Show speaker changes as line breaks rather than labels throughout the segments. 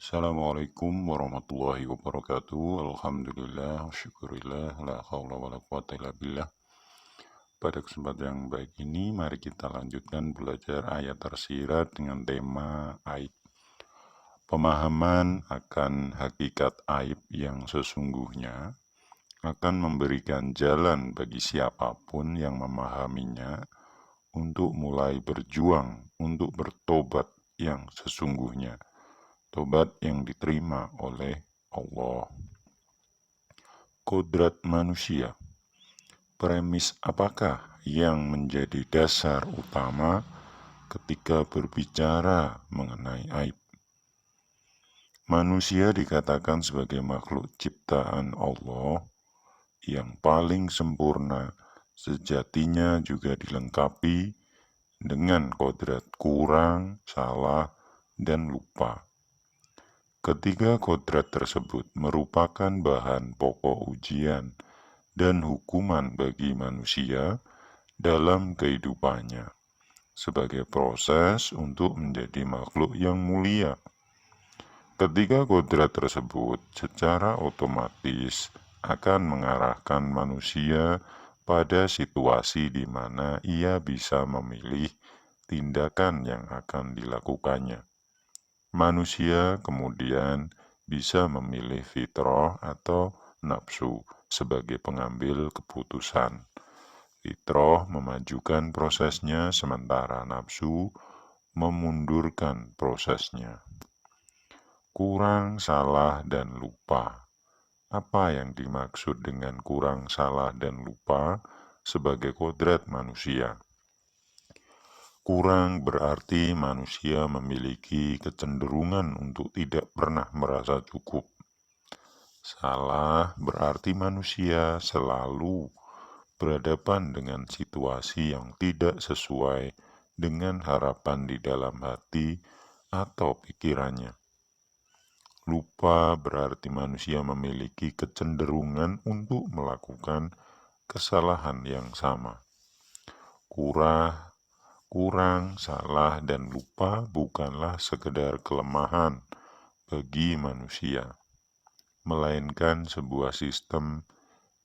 Assalamualaikum warahmatullahi wabarakatuh. Alhamdulillah, syukurillah, la haula wa la quwata illa billah. Pada kesempatan yang baik ini, mari kita lanjutkan belajar ayat tersirat dengan tema aib. Pemahaman akan hakikat aib yang sesungguhnya akan memberikan jalan bagi siapapun yang memahaminya untuk mulai berjuang untuk bertobat yang sesungguhnya. Tobat yang diterima oleh Allah. Kodrat manusia. Premis apakah yang menjadi dasar utama ketika berbicara mengenai aib? Manusia dikatakan sebagai makhluk ciptaan Allah yang paling sempurna, sejatinya juga dilengkapi dengan kodrat kurang, salah, dan lupa. Ketiga kodrat tersebut merupakan bahan pokok ujian dan hukuman bagi manusia dalam kehidupannya sebagai proses untuk menjadi makhluk yang mulia. Ketiga kodrat tersebut secara otomatis akan mengarahkan manusia pada situasi di mana ia bisa memilih tindakan yang akan dilakukannya. Manusia kemudian bisa memilih fitrah atau nafsu sebagai pengambil keputusan. Fitrah memajukan prosesnya sementara nafsu memundurkan prosesnya. Kurang, salah, dan lupa. Apa yang dimaksud dengan kurang, salah, dan lupa sebagai kodrat manusia? Kurang berarti manusia memiliki kecenderungan untuk tidak pernah merasa cukup. Salah berarti manusia selalu berhadapan dengan situasi yang tidak sesuai dengan harapan di dalam hati atau pikirannya. Lupa berarti manusia memiliki kecenderungan untuk melakukan kesalahan yang sama. Kurang, salah, dan lupa bukanlah sekedar kelemahan bagi manusia, melainkan sebuah sistem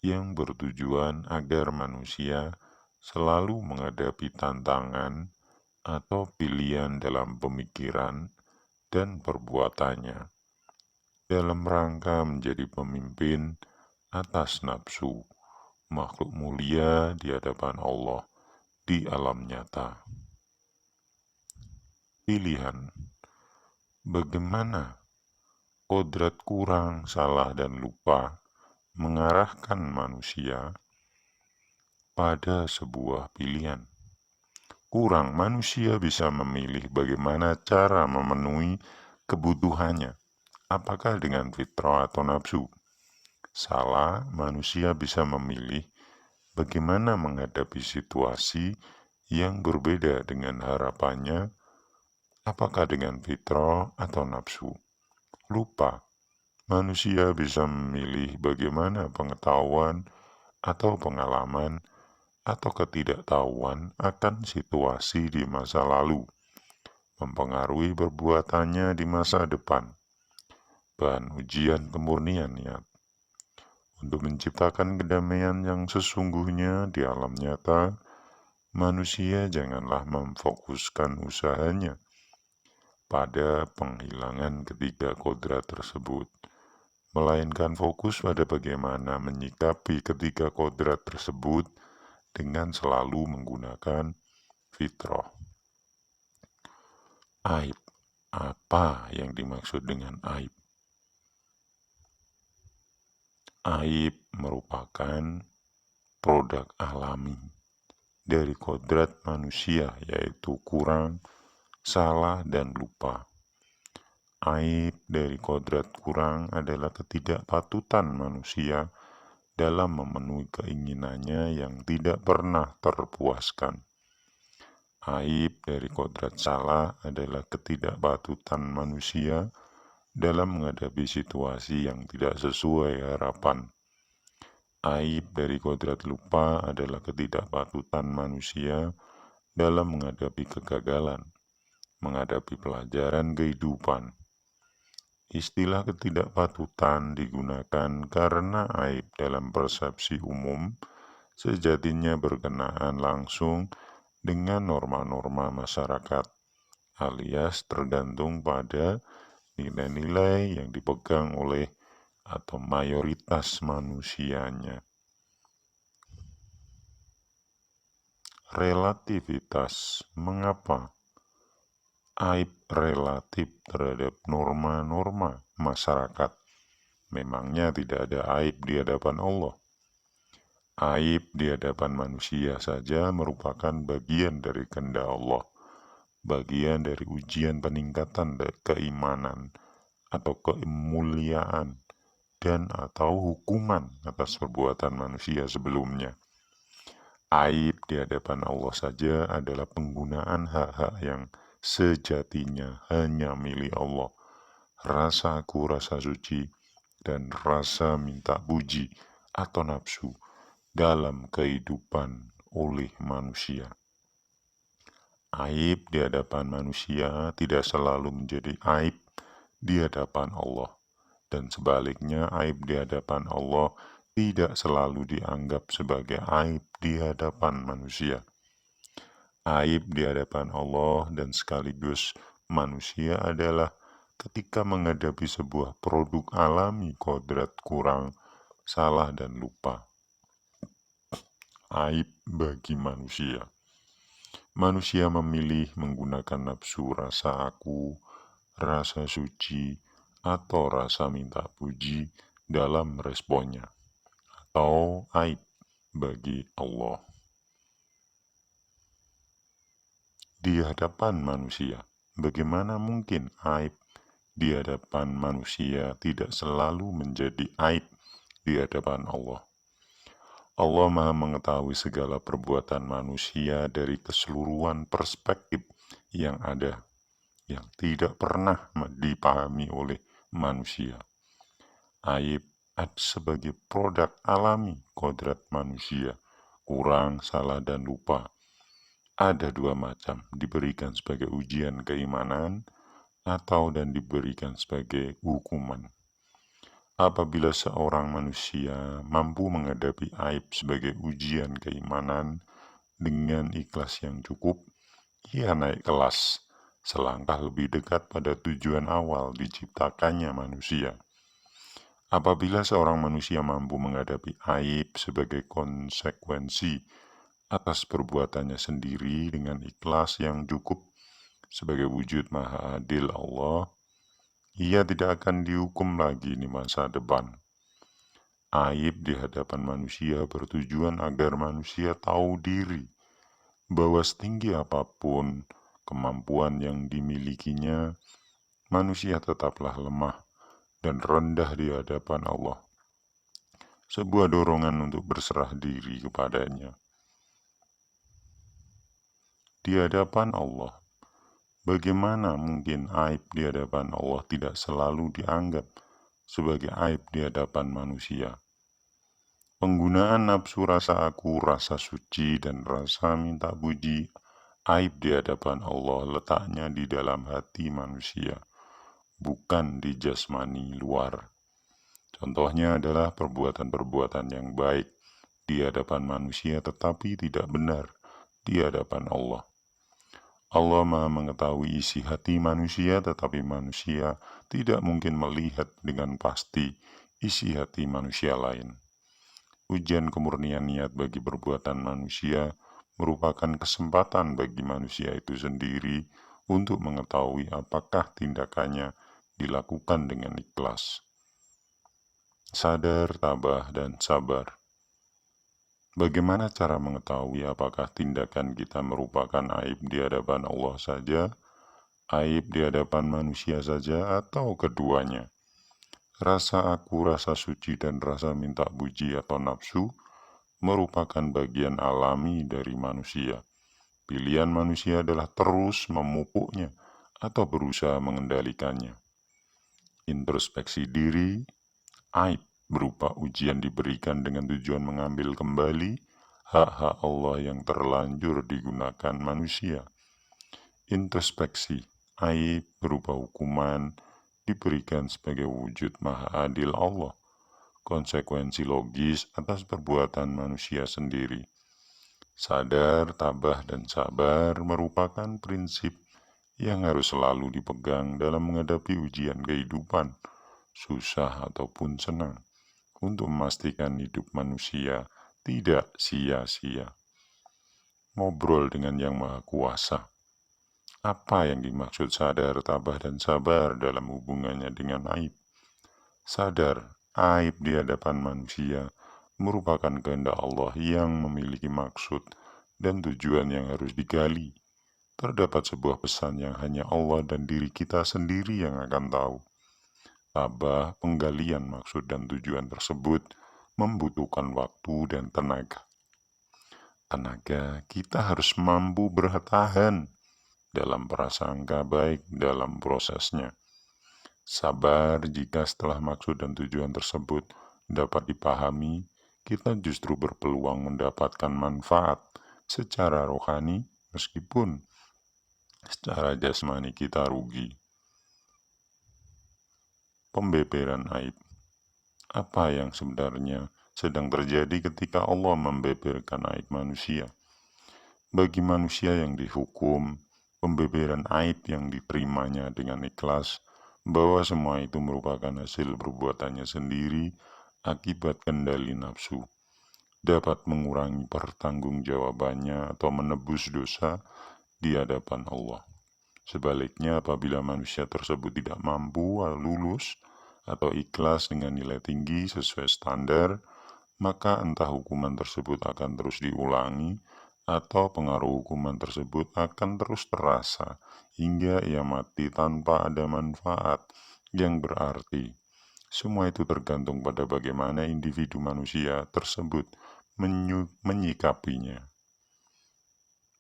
yang bertujuan agar manusia selalu menghadapi tantangan atau pilihan dalam pemikiran dan perbuatannya, dalam rangka menjadi pemimpin atas nafsu, makhluk mulia di hadapan Allah di alam nyata. Pilihan. Bagaimana kodrat kurang, salah, dan lupa mengarahkan manusia pada sebuah pilihan? Kurang, manusia bisa memilih bagaimana cara memenuhi kebutuhannya, apakah dengan fitrah atau nafsu. Salah, manusia bisa memilih bagaimana menghadapi situasi yang berbeda dengan harapannya, apakah dengan fitrah atau nafsu. Lupa, manusia bisa memilih bagaimana pengetahuan atau pengalaman atau ketidaktahuan akan situasi di masa lalu mempengaruhi perbuatannya di masa depan. Bahan ujian kemurnian niat. Untuk menciptakan kedamaian yang sesungguhnya di alam nyata, manusia janganlah memfokuskan usahanya pada penghilangan ketiga kodrat tersebut, melainkan fokus pada bagaimana menyikapi ketiga kodrat tersebut dengan selalu menggunakan fitrah. Aib. Apa yang dimaksud dengan aib? Aib merupakan produk alami dari kodrat manusia, yaitu kurang, salah, dan lupa. Aib dari kodrat kurang adalah ketidakpatutan manusia dalam memenuhi keinginannya yang tidak pernah terpuaskan. Aib dari kodrat salah adalah ketidakpatutan manusia dalam menghadapi situasi yang tidak sesuai harapan. Aib dari kodrat lupa adalah ketidakpatutan manusia dalam menghadapi kegagalan, menghadapi pelajaran kehidupan. Istilah ketidakpatutan digunakan karena aib dalam persepsi umum sejatinya berkenaan langsung dengan norma-norma masyarakat, alias tergantung pada nilai-nilai yang dipegang oleh atau mayoritas manusianya. Relativitas. Mengapa aib relatif terhadap norma-norma masyarakat? Memangnya tidak ada aib di hadapan Allah? Aib di hadapan manusia saja merupakan bagian dari kehendak Allah, bagian dari ujian peningkatan dari keimanan atau kemuliaan dan atau hukuman atas perbuatan manusia sebelumnya. Aib di hadapan Allah saja adalah penggunaan hak-hak yang sejatinya hanya milik Allah. Rasaku rasa suci dan rasa minta puji atau nafsu dalam kehidupan oleh manusia. Aib di hadapan manusia tidak selalu menjadi aib di hadapan Allah. Dan sebaliknya, aib di hadapan Allah tidak selalu dianggap sebagai aib di hadapan manusia. Aib di hadapan Allah dan sekaligus manusia adalah ketika menghadapi sebuah produk alami kodrat kurang, salah dan lupa. Aib bagi manusia. Manusia memilih menggunakan nafsu rasa aku, rasa suci, atau rasa minta puji dalam responnya, atau aib bagi Allah. Di hadapan manusia, bagaimana mungkin aib di hadapan manusia tidak selalu menjadi aib di hadapan Allah? Allah Maha mengetahui segala perbuatan manusia dari keseluruhan perspektif yang ada, yang tidak pernah dipahami oleh manusia. Aib sebagai produk alami kodrat manusia, kurang, salah, dan lupa. Ada dua macam, diberikan sebagai ujian keimanan atau dan diberikan sebagai hukuman. Apabila seorang manusia mampu menghadapi aib sebagai ujian keimanan dengan ikhlas yang cukup, ia naik kelas, selangkah lebih dekat pada tujuan awal diciptakannya manusia. Apabila seorang manusia mampu menghadapi aib sebagai konsekuensi atas perbuatannya sendiri dengan ikhlas yang cukup sebagai wujud maha adil Allah, ia tidak akan dihukum lagi di masa depan. Aib di hadapan manusia bertujuan agar manusia tahu diri bahwa setinggi apapun kemampuan yang dimilikinya, manusia tetaplah lemah dan rendah di hadapan Allah. Sebuah dorongan untuk berserah diri kepadanya. Di hadapan Allah, bagaimana mungkin aib di hadapan Allah tidak selalu dianggap sebagai aib di hadapan manusia? Penggunaan nafsu rasa aku, rasa suci, dan rasa minta puji, aib di hadapan Allah letaknya di dalam hati manusia, bukan di jasmani luar. Contohnya adalah perbuatan-perbuatan yang baik di hadapan manusia tetapi tidak benar di hadapan Allah. Allah Maha mengetahui isi hati manusia, tetapi manusia tidak mungkin melihat dengan pasti isi hati manusia lain. Ujian kemurnian niat bagi perbuatan manusia merupakan kesempatan bagi manusia itu sendiri untuk mengetahui apakah tindakannya dilakukan dengan ikhlas. Sadar, tabah, dan sabar. Bagaimana cara mengetahui apakah tindakan kita merupakan aib di hadapan Allah saja, aib di hadapan manusia saja, atau keduanya? Rasa aku, rasa suci, dan rasa minta puji atau nafsu merupakan bagian alami dari manusia. Pilihan manusia adalah terus memupuknya atau berusaha mengendalikannya. Introspeksi diri, aib berupa ujian diberikan dengan tujuan mengambil kembali hak-hak Allah yang terlanjur digunakan manusia. Introspeksi, aib berupa hukuman diberikan sebagai wujud maha adil Allah, konsekuensi logis atas perbuatan manusia sendiri. Sadar, tabah, dan sabar merupakan prinsip yang harus selalu dipegang dalam menghadapi ujian kehidupan, susah ataupun senang, untuk memastikan hidup manusia tidak sia-sia. Ngobrol dengan Yang Maha Kuasa. Apa yang dimaksud sadar, tabah, dan sabar dalam hubungannya dengan aib? Sadar, aib di hadapan manusia merupakan kehendak Allah yang memiliki maksud dan tujuan yang harus digali. Terdapat sebuah pesan yang hanya Allah dan diri kita sendiri yang akan tahu. Tabah, penggalian maksud dan tujuan tersebut membutuhkan waktu dan tenaga. Kita harus mampu bertahan dalam prasangka baik dalam prosesnya. Sabar jika setelah maksud dan tujuan tersebut dapat dipahami, kita justru berpeluang mendapatkan manfaat secara rohani meskipun secara jasmani kita rugi. Pembeberan aib. Apa yang sebenarnya sedang terjadi ketika Allah membeberkan aib manusia? Bagi manusia yang dihukum, pembeberan aib yang diterimanya dengan ikhlas, bahwa semua itu merupakan hasil perbuatannya sendiri akibat kendali nafsu, dapat mengurangi pertanggungjawabannya atau menebus dosa di hadapan Allah. Sebaliknya, apabila manusia tersebut tidak mampu lulus atau ikhlas dengan nilai tinggi sesuai standar, maka entah hukuman tersebut akan terus diulangi atau pengaruh hukuman tersebut akan terus terasa hingga ia mati tanpa ada manfaat yang berarti. Semua itu tergantung pada bagaimana individu manusia tersebut menyikapinya.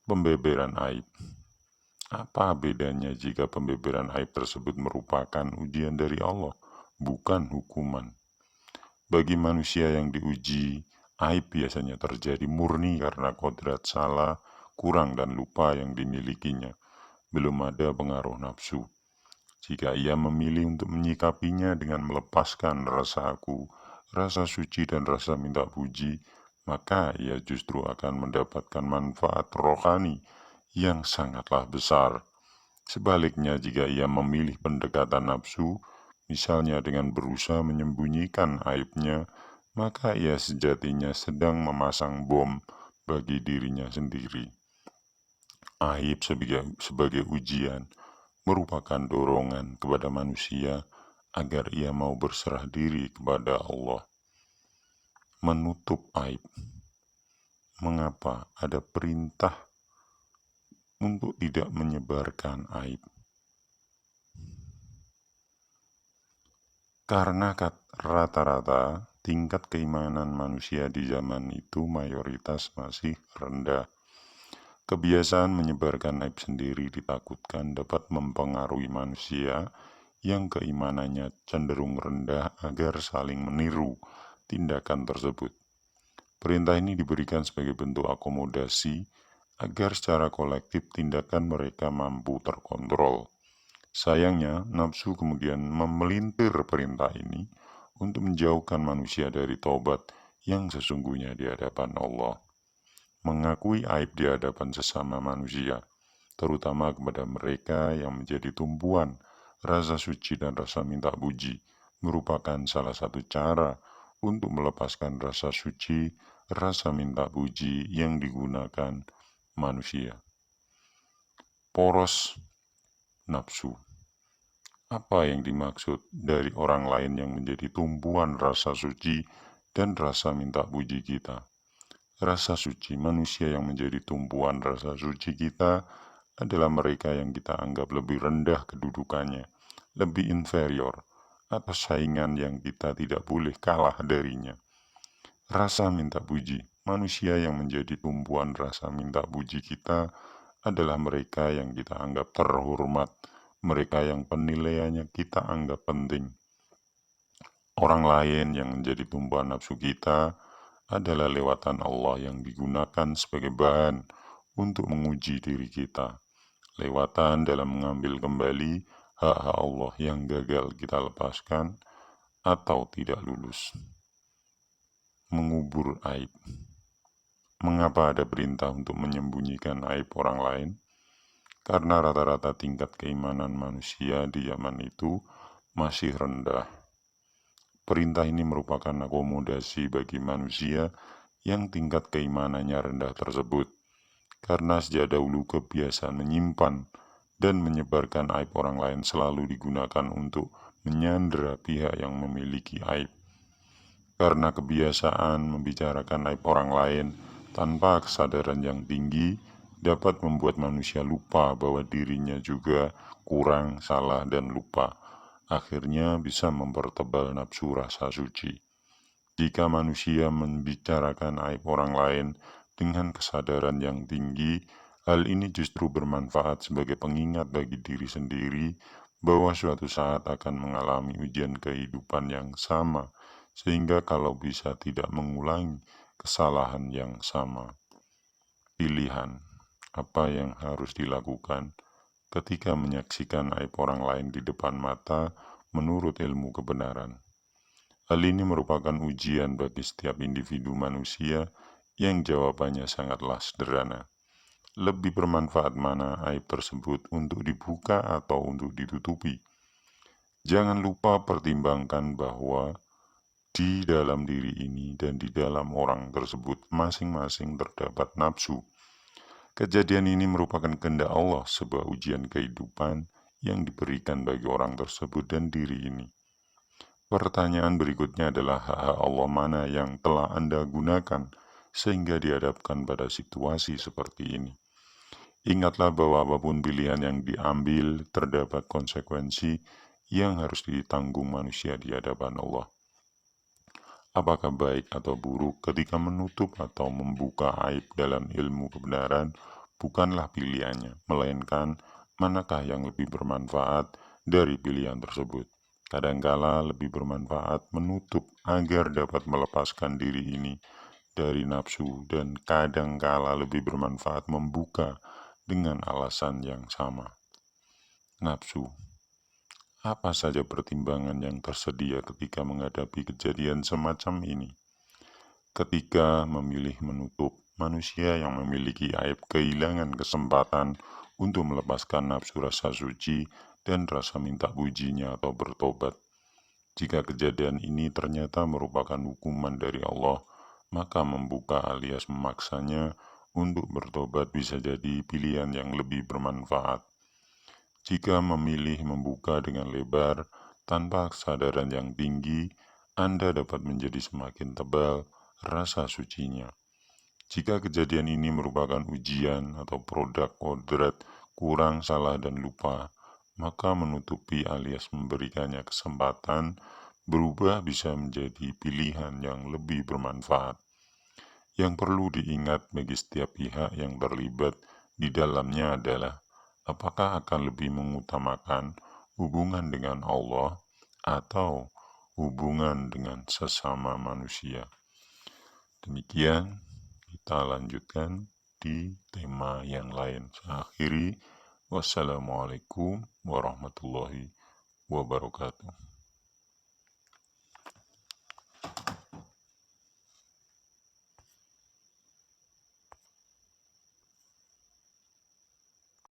Pembeberan aib. Apa bedanya jika pembeberan aib tersebut merupakan ujian dari Allah, bukan hukuman? Bagi manusia yang diuji, aib biasanya terjadi murni karena kodrat salah, kurang dan lupa yang dimilikinya. Belum ada pengaruh nafsu. Jika ia memilih untuk menyikapinya dengan melepaskan rasa aku, rasa suci dan rasa minta puji, maka ia justru akan mendapatkan manfaat rohani yang sangatlah besar. Sebaliknya, jika ia memilih pendekatan nafsu, misalnya dengan berusaha menyembunyikan aibnya, maka ia sejatinya sedang memasang bom bagi dirinya sendiri. Aib sebagai ujian merupakan dorongan kepada manusia agar ia mau berserah diri kepada Allah. Menutup aib. Mengapa ada perintah untuk tidak menyebarkan aib? Karena rata-rata tingkat keimanan manusia di zaman itu mayoritas masih rendah. Kebiasaan menyebarkan aib sendiri ditakutkan dapat mempengaruhi manusia yang keimanannya cenderung rendah agar saling meniru tindakan tersebut. Perintah ini diberikan sebagai bentuk akomodasi agar secara kolektif tindakan mereka mampu terkontrol. Sayangnya, nafsu kemudian memelintir perintah ini untuk menjauhkan manusia dari taubat yang sesungguhnya di hadapan Allah. Mengakui aib di hadapan sesama manusia, terutama kepada mereka yang menjadi tumpuan rasa suci dan rasa minta puji, merupakan salah satu cara untuk melepaskan rasa suci, rasa minta puji yang digunakan manusia. Poros nafsu. Apa yang dimaksud dari orang lain yang menjadi tumpuan rasa suci dan rasa minta puji kita? Rasa suci manusia yang menjadi tumpuan rasa suci kita adalah mereka yang kita anggap lebih rendah kedudukannya, lebih inferior, atau saingan yang kita tidak boleh kalah darinya. Rasa minta puji, manusia yang menjadi tumpuan rasa minta puji kita adalah mereka yang kita anggap terhormat, mereka yang penilaiannya kita anggap penting. Orang lain yang menjadi tumpuan nafsu kita adalah lewatan Allah yang digunakan sebagai bahan untuk menguji diri kita. Lewatan dalam mengambil kembali hak-hak Allah yang gagal kita lepaskan atau tidak lulus. Mengubur aib. Mengapa ada perintah untuk menyembunyikan aib orang lain? Karena rata-rata tingkat keimanan manusia di zaman itu masih rendah. Perintah ini merupakan akomodasi bagi manusia yang tingkat keimanannya rendah tersebut, karena sejak dahulu kebiasaan menyimpan dan menyebarkan aib orang lain selalu digunakan untuk menyandera pihak yang memiliki aib. Karena kebiasaan membicarakan aib orang lain tanpa kesadaran yang tinggi dapat membuat manusia lupa bahwa dirinya juga kurang, salah, dan lupa. Akhirnya bisa mempertebal nafsu rasa suci. Jika manusia membicarakan aib orang lain dengan kesadaran yang tinggi, hal ini justru bermanfaat sebagai pengingat bagi diri sendiri bahwa suatu saat akan mengalami ujian kehidupan yang sama, sehingga kalau bisa tidak mengulangi kesalahan yang sama. Pilihan, apa yang harus dilakukan ketika menyaksikan aib orang lain di depan mata menurut ilmu kebenaran. Hal ini merupakan ujian bagi setiap individu manusia yang jawabannya sangatlah sederhana. Lebih bermanfaat mana aib tersebut untuk dibuka atau untuk ditutupi? Jangan lupa pertimbangkan bahwa di dalam diri ini dan di dalam orang tersebut masing-masing terdapat nafsu. Kejadian ini merupakan kehendak Allah, sebuah ujian kehidupan yang diberikan bagi orang tersebut dan diri ini. Pertanyaan berikutnya adalah hak Allah mana yang telah Anda gunakan sehingga dihadapkan pada situasi seperti ini. Ingatlah bahwa apapun pilihan yang diambil terdapat konsekuensi yang harus ditanggung manusia di hadapan Allah. Apakah baik atau buruk ketika menutup atau membuka aib dalam ilmu kebenaran bukanlah pilihannya, melainkan manakah yang lebih bermanfaat dari pilihan tersebut. Kadangkala lebih bermanfaat menutup agar dapat melepaskan diri ini dari nafsu, dan kadangkala lebih bermanfaat membuka dengan alasan yang sama. Nafsu. Apa saja pertimbangan yang tersedia ketika menghadapi kejadian semacam ini? Ketika memilih menutup, manusia yang memiliki aib kehilangan kesempatan untuk melepaskan nafsu rasa suci dan rasa minta pujinya atau bertobat. Jika kejadian ini ternyata merupakan hukuman dari Allah, maka membuka alias memaksanya untuk bertobat bisa jadi pilihan yang lebih bermanfaat. Jika memilih membuka dengan lebar tanpa kesadaran yang tinggi, Anda dapat menjadi semakin tebal rasa sucinya. Jika kejadian ini merupakan ujian atau produk kodrat kurang, salah, dan lupa, maka menutupi alias memberikannya kesempatan berubah bisa menjadi pilihan yang lebih bermanfaat. Yang perlu diingat bagi setiap pihak yang terlibat di dalamnya adalah apakah akan lebih mengutamakan hubungan dengan Allah atau hubungan dengan sesama manusia. Demikian, kita lanjutkan di tema yang lain. Saya akhiri, wassalamualaikum warahmatullahi wabarakatuh.